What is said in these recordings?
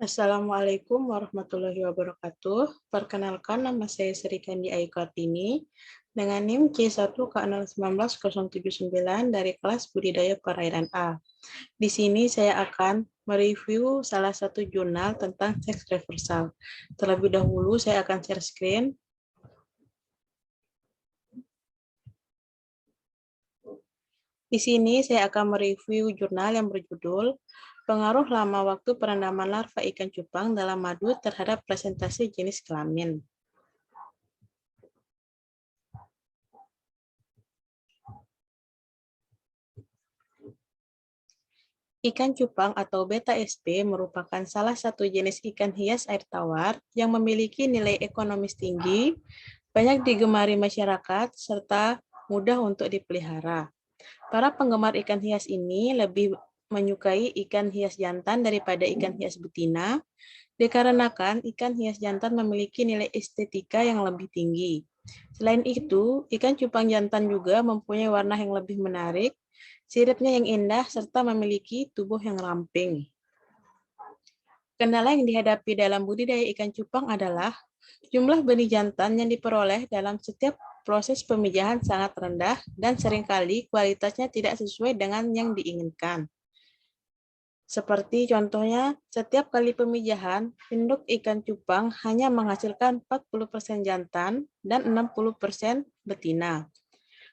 Assalamualaikum warahmatullahi wabarakatuh. Perkenalkan, nama saya Sri Kandi Ayu Kartini dengan NIM C1K019079 dari kelas Budidaya Perairan A. Di sini saya akan mereview salah satu jurnal tentang seks reversal. Terlebih dahulu saya akan share screen. Di sini saya akan mereview jurnal yang berjudul Pengaruh Lama Waktu Perendaman Larva Ikan Cupang dalam Madu terhadap Presentasi Jenis Kelamin. Ikan cupang atau beta SP merupakan salah satu jenis ikan hias air tawar yang memiliki nilai ekonomis tinggi, banyak digemari masyarakat, serta mudah untuk dipelihara. Para penggemar ikan hias ini lebih menyukai ikan hias jantan daripada ikan hias betina, dikarenakan ikan hias jantan memiliki nilai estetika yang lebih tinggi. Selain itu, ikan cupang jantan juga mempunyai warna yang lebih menarik, siripnya yang indah, serta memiliki tubuh yang ramping. Kendala yang dihadapi dalam budidaya ikan cupang adalah jumlah benih jantan yang diperoleh dalam setiap proses pemijahan sangat rendah dan seringkali kualitasnya tidak sesuai dengan yang diinginkan. Seperti contohnya, setiap kali pemijahan, induk ikan cupang hanya menghasilkan 40% jantan dan 60% betina.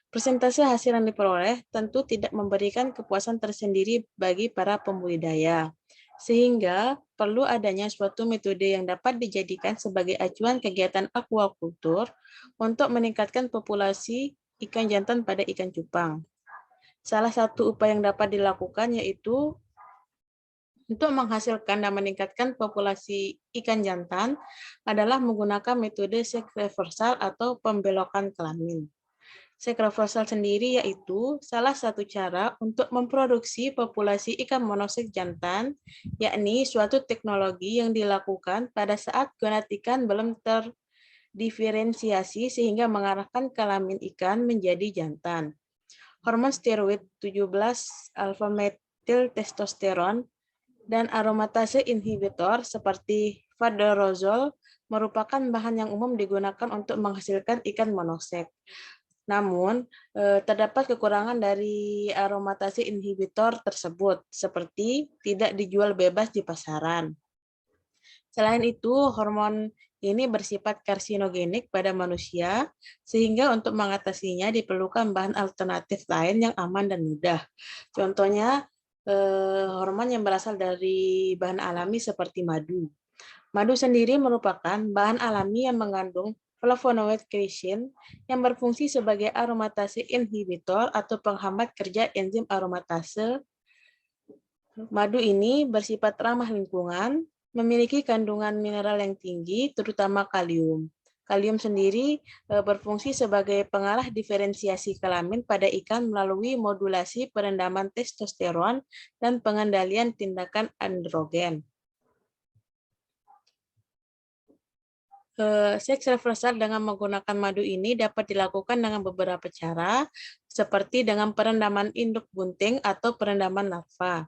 Persentase hasil yang diperoleh tentu tidak memberikan kepuasan tersendiri bagi para pembudidaya, sehingga perlu adanya suatu metode yang dapat dijadikan sebagai acuan kegiatan aquacultur untuk meningkatkan populasi ikan jantan pada ikan cupang. Salah satu upaya yang dapat dilakukan yaitu untuk menghasilkan dan meningkatkan populasi ikan jantan adalah menggunakan metode seks reversal atau pembelokan kelamin. Seks reversal sendiri yaitu salah satu cara untuk memproduksi populasi ikan monoseks jantan, yakni suatu teknologi yang dilakukan pada saat gonad ikan belum terdiferensiasi sehingga mengarahkan kelamin ikan menjadi jantan. Hormon steroid 17-alfa-metil-testosteron dan aromatase inhibitor seperti fadorozol merupakan bahan yang umum digunakan untuk menghasilkan ikan monoseks. Namun, terdapat kekurangan dari aromatase inhibitor tersebut, seperti tidak dijual bebas di pasaran. Selain itu, hormon ini bersifat karsinogenik pada manusia, sehingga untuk mengatasinya diperlukan bahan alternatif lain yang aman dan mudah. Contohnya, hormon yang berasal dari bahan alami seperti madu. Madu sendiri merupakan bahan alami yang mengandung flavonoid krisin yang berfungsi sebagai aromatase inhibitor atau penghambat kerja enzim aromatase. Madu ini bersifat ramah lingkungan, memiliki kandungan mineral yang tinggi, terutama kalium. Kalium sendiri berfungsi sebagai pengarah diferensiasi kelamin pada ikan melalui modulasi perendaman testosteron dan pengendalian tindakan androgen. Seks reversal dengan menggunakan madu ini dapat dilakukan dengan beberapa cara, seperti dengan perendaman induk bunting atau perendaman larva.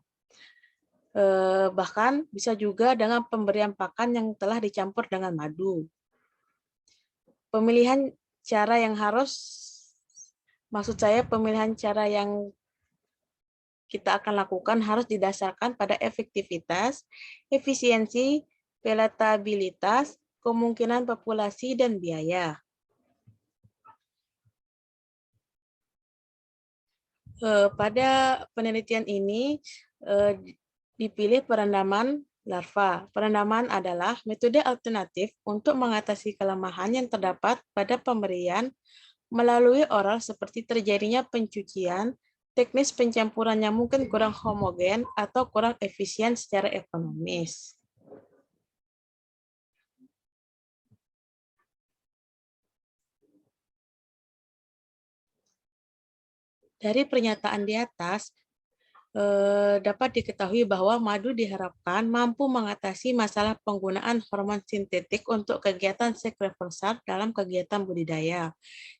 Bahkan bisa juga dengan pemberian pakan yang telah dicampur dengan madu. Pemilihan cara yang kita akan lakukan harus didasarkan pada efektivitas, efisiensi, palatabilitas, kemungkinan populasi, dan biaya. Pada penelitian ini dipilih perendaman larva. Perendaman adalah metode alternatif untuk mengatasi kelemahan yang terdapat pada pemberian melalui oral seperti terjadinya pencucian, teknis pencampurannya mungkin kurang homogen atau kurang efisien secara ekonomis. Dari pernyataan di atas, dapat diketahui bahwa madu diharapkan mampu mengatasi masalah penggunaan hormon sintetik untuk kegiatan seks reversal dalam kegiatan budidaya,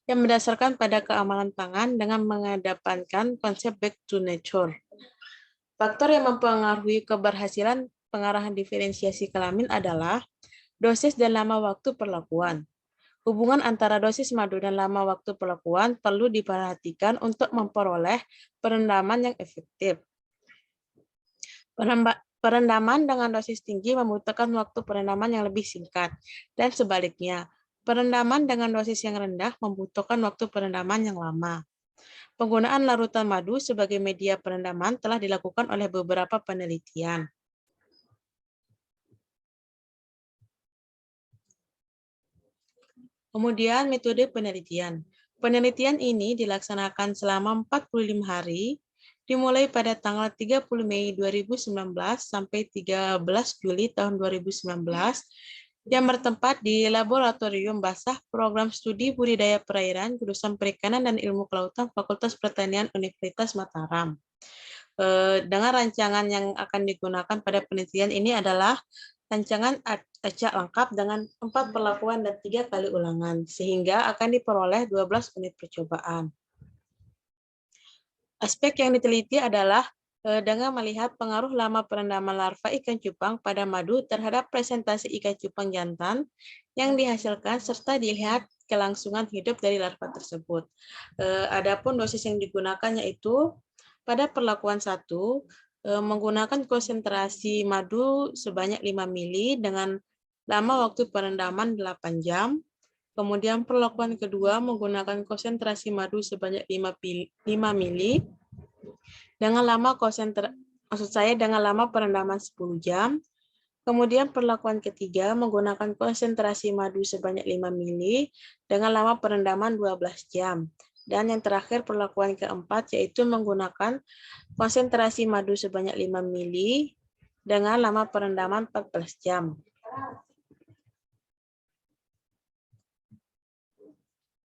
yang berdasarkan pada keamanan pangan dengan mengedepankan konsep back to nature. Faktor yang mempengaruhi keberhasilan pengarahan diferensiasi kelamin adalah dosis dan lama waktu perlakuan. Hubungan antara dosis madu dan lama waktu perlakuan perlu diperhatikan untuk memperoleh perendaman yang efektif. Perendaman dengan dosis tinggi membutuhkan waktu perendaman yang lebih singkat, dan sebaliknya, perendaman dengan dosis yang rendah membutuhkan waktu perendaman yang lama. Penggunaan larutan madu sebagai media perendaman telah dilakukan oleh beberapa penelitian. Kemudian metode penelitian. Penelitian ini dilaksanakan selama 45 hari, dimulai pada tanggal 30 Mei 2019 sampai 13 Juli tahun 2019, yang bertempat di Laboratorium Basah Program Studi Budidaya Perairan, Jurusan Perikanan dan Ilmu Kelautan, Fakultas Pertanian Universitas Mataram. Dengan rancangan yang akan digunakan pada penelitian ini adalah rancangan acak lengkap dengan 4 perlakuan dan 3 kali ulangan, sehingga akan diperoleh 12 unit percobaan. Aspek yang diteliti adalah dengan melihat pengaruh lama perendaman larva ikan cupang pada madu terhadap presentasi ikan cupang jantan yang dihasilkan, serta dilihat kelangsungan hidup dari larva tersebut. Adapun dosis yang digunakan yaitu pada perlakuan 1, menggunakan konsentrasi madu sebanyak 5 mili dengan lama waktu perendaman 8 jam. Kemudian perlakuan kedua menggunakan konsentrasi madu sebanyak 5 mili dengan lama dengan lama perendaman 10 jam. Kemudian perlakuan ketiga menggunakan konsentrasi madu sebanyak 5 mili dengan lama perendaman 12 jam. Dan yang terakhir perlakuan keempat yaitu menggunakan konsentrasi madu sebanyak 5 mili dengan lama perendaman 14 jam.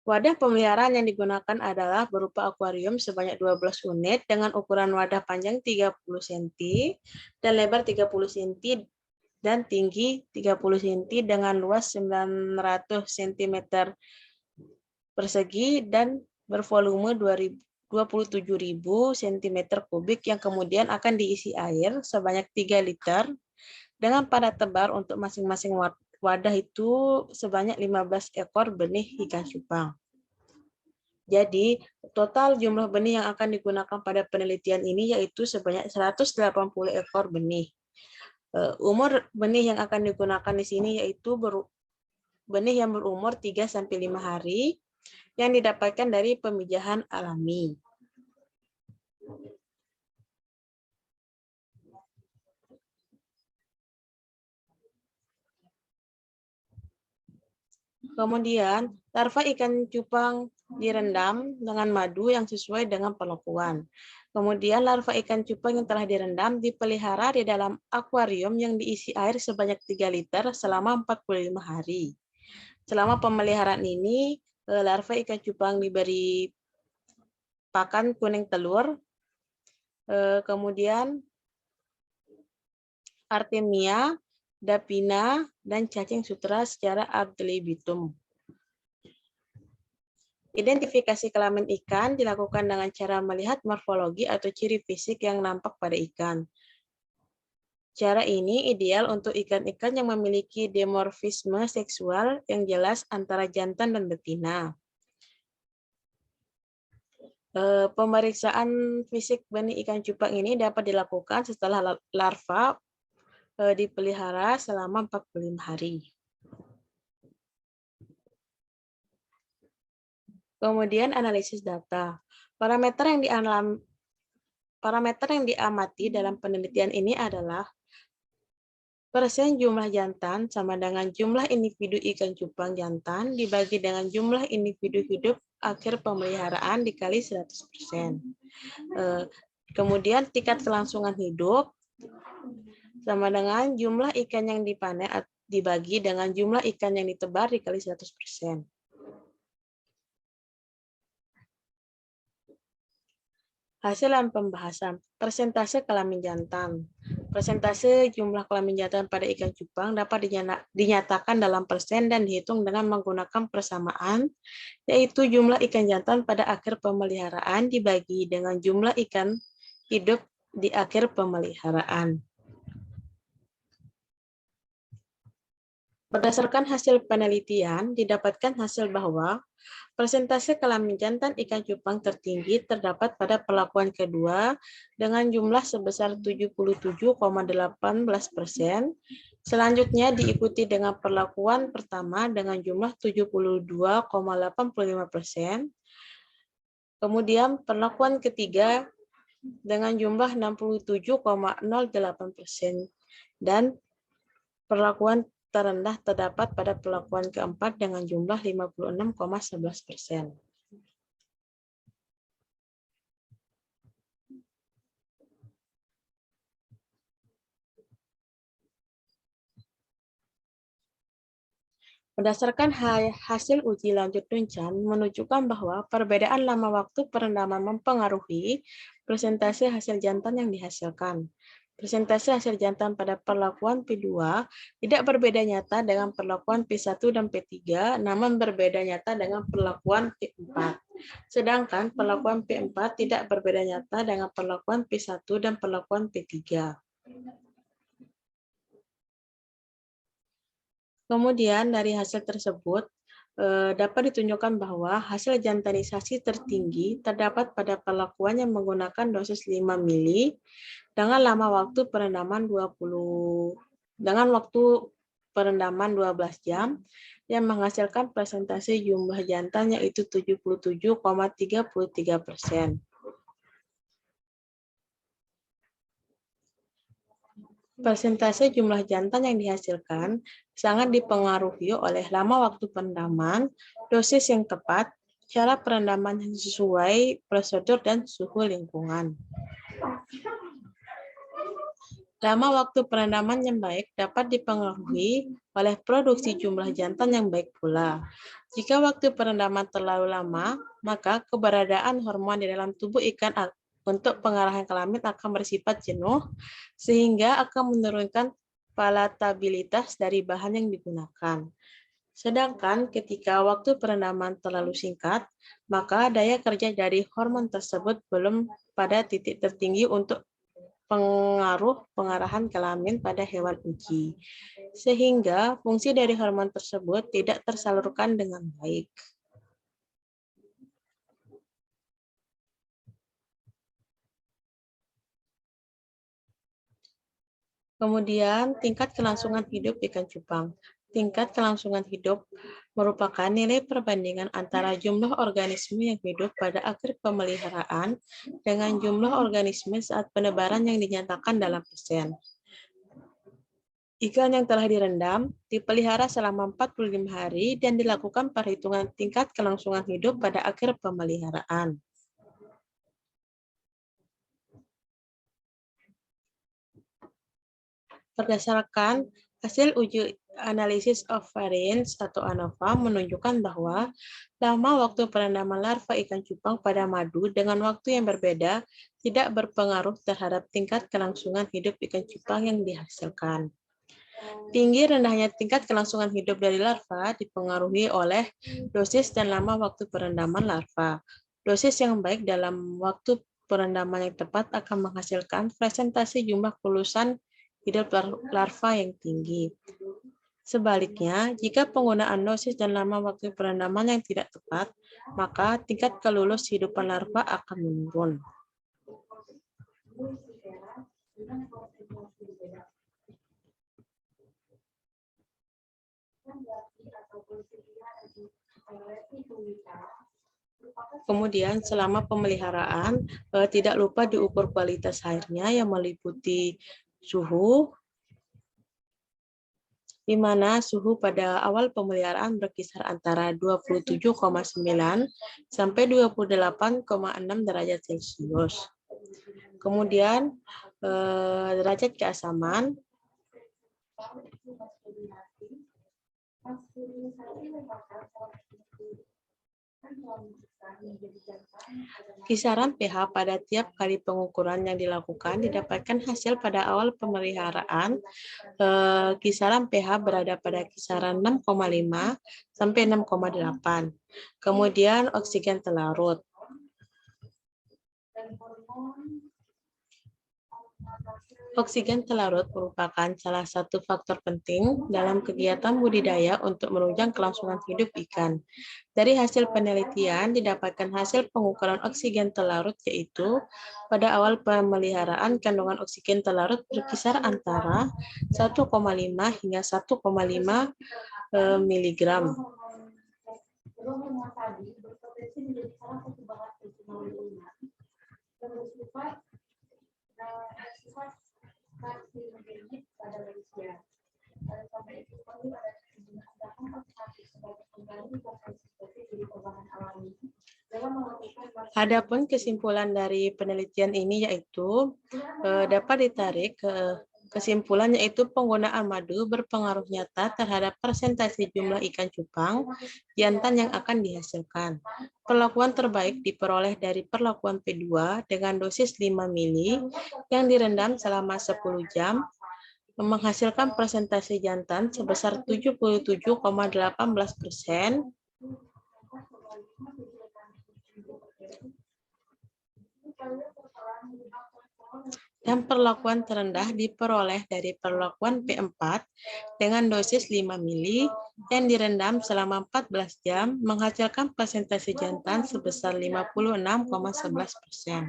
Wadah pemeliharaan yang digunakan adalah berupa akuarium sebanyak 12 unit dengan ukuran wadah panjang 30 cm dan lebar 30 cm dan tinggi 30 cm dengan luas 900 cm persegi dan bervolume 27.000 cm3 yang kemudian akan diisi air sebanyak 3 liter dengan padat tebar untuk masing-masing wadah itu sebanyak 15 ekor benih ikan cupang. Jadi, total jumlah benih yang akan digunakan pada penelitian ini yaitu sebanyak 180 ekor benih. Umur benih yang akan digunakan di sini yaitu benih yang berumur 3-5 hari yang didapatkan dari pemijahan alami. Kemudian, larva ikan cupang direndam dengan madu yang sesuai dengan perlakuan. Kemudian, larva ikan cupang yang telah direndam dipelihara di dalam akuarium yang diisi air sebanyak 3 liter selama 45 hari. Selama pemeliharaan ini, larva ikan cupang diberi pakan kuning telur, kemudian Artemia, Dapina, dan cacing sutra secara ad libitum. Identifikasi kelamin ikan dilakukan dengan cara melihat morfologi atau ciri fisik yang nampak pada ikan. Cara ini ideal untuk ikan-ikan yang memiliki dimorfisme seksual yang jelas antara jantan dan betina. Pemeriksaan fisik benih ikan cupang ini dapat dilakukan setelah larva dipelihara selama 45 hari. Kemudian analisis data. Parameter yang diamati dalam penelitian ini adalah persen jumlah jantan sama dengan jumlah individu ikan cupang jantan dibagi dengan jumlah individu hidup akhir pemeliharaan dikali 100%. Kemudian tingkat kelangsungan hidup sama dengan jumlah ikan yang dipanen dibagi dengan jumlah ikan yang ditebar dikali 100%. Hasil dan pembahasan. Persentase kelamin jantan. Persentase jumlah kelamin jantan pada ikan cupang dapat dinyatakan dalam persen dan dihitung dengan menggunakan persamaan, yaitu jumlah ikan jantan pada akhir pemeliharaan dibagi dengan jumlah ikan hidup di akhir pemeliharaan. Berdasarkan hasil penelitian, didapatkan hasil bahwa persentase kelamin jantan ikan cupang tertinggi terdapat pada perlakuan kedua dengan jumlah sebesar 77,18%. Selanjutnya diikuti dengan perlakuan pertama dengan jumlah 72,85%. Kemudian perlakuan ketiga dengan jumlah 67,08%. Dan perlakuan terendah terdapat pada perlakuan keempat dengan jumlah 56,11%. Berdasarkan hasil uji lanjut Duncan menunjukkan bahwa perbedaan lama waktu perendaman mempengaruhi persentase hasil jantan yang dihasilkan. Persentase hasil jantan pada perlakuan P2 tidak berbeda nyata dengan perlakuan P1 dan P3, namun berbeda nyata dengan perlakuan P4. Sedangkan perlakuan P4 tidak berbeda nyata dengan perlakuan P1 dan perlakuan P3. Kemudian dari hasil tersebut dapat ditunjukkan bahwa hasil jantanisasi tertinggi terdapat pada perlakuan yang menggunakan dosis 5 mili dengan lama waktu perendaman 12 jam yang menghasilkan persentase jumlah jantan yaitu 77,33%. Persentase jumlah jantan yang dihasilkan sangat dipengaruhi oleh lama waktu perendaman, dosis yang tepat, cara perendaman yang sesuai prosedur, dan suhu lingkungan. Lama waktu perendaman yang baik dapat dipengaruhi oleh produksi jumlah jantan yang baik pula. Jika waktu perendaman terlalu lama, maka keberadaan hormon di dalam tubuh ikan untuk pengarahan kelamin akan bersifat jenuh, sehingga akan menurunkan palatabilitas dari bahan yang digunakan. Sedangkan ketika waktu perendaman terlalu singkat, maka daya kerja dari hormon tersebut belum pada titik tertinggi untuk pengaruh pengarahan kelamin pada hewan uji, sehingga fungsi dari hormon tersebut tidak tersalurkan dengan baik. Kemudian, tingkat kelangsungan hidup ikan cupang. Tingkat kelangsungan hidup merupakan nilai perbandingan antara jumlah organisme yang hidup pada akhir pemeliharaan dengan jumlah organisme saat penebaran yang dinyatakan dalam persen. Ikan yang telah direndam dipelihara selama 45 hari dan dilakukan perhitungan tingkat kelangsungan hidup pada akhir pemeliharaan. Berdasarkan hasil uji analisis of variance atau ANOVA menunjukkan bahwa lama waktu perendaman larva ikan cupang pada madu dengan waktu yang berbeda tidak berpengaruh terhadap tingkat kelangsungan hidup ikan cupang yang dihasilkan. Tinggi rendahnya tingkat kelangsungan hidup dari larva dipengaruhi oleh dosis dan lama waktu perendaman larva. Dosis yang baik dalam waktu perendaman yang tepat akan menghasilkan presentasi jumlah kelulusan hidup larva yang tinggi. Sebaliknya, jika penggunaan dosis dan lama waktu perendaman yang tidak tepat, maka tingkat kelulus hidupan larva akan menurun. Kemudian selama pemeliharaan tidak lupa diukur kualitas airnya yang meliputi suhu, di mana suhu pada awal pemeliharaan berkisar antara 27,9 sampai 28,6 derajat Celcius. Kemudian derajat keasaman, kisaran pH pada tiap kali pengukuran yang dilakukan didapatkan hasil pada awal pemeliharaan. Kisaran pH berada pada kisaran 6,5 sampai 6,8. Kemudian oksigen terlarut. Oksigen telarut merupakan salah satu faktor penting dalam kegiatan budidaya untuk menunjang kelangsungan hidup ikan. Dari hasil penelitian didapatkan hasil pengukuran oksigen telarut, yaitu pada awal pemeliharaan kandungan oksigen telarut berkisar antara 1,5 hingga 1,5 miligram. Adapun kesimpulan dari penelitian ini yaitu dapat ditarik kesimpulan yaitu penggunaan madu berpengaruh nyata terhadap persentase jumlah ikan cupang jantan yang akan dihasilkan. Perlakuan terbaik diperoleh dari perlakuan P2 dengan dosis 5 mili yang direndam selama 10 jam menghasilkan persentase jantan sebesar 77,18%. Dan perlakuan terendah diperoleh dari perlakuan P4 dengan dosis 5 mili yang direndam selama 14 jam menghasilkan persentase jantan sebesar 56,11%.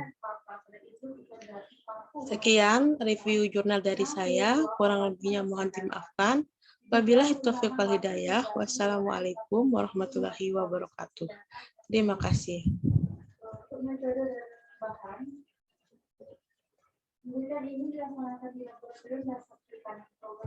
Sekian review jurnal dari saya, kurang lebihnya mohon dimaafkan. Wabillahi taufiq wal hidayah. Wassalamualaikum warahmatullahi wabarakatuh. Terima kasih.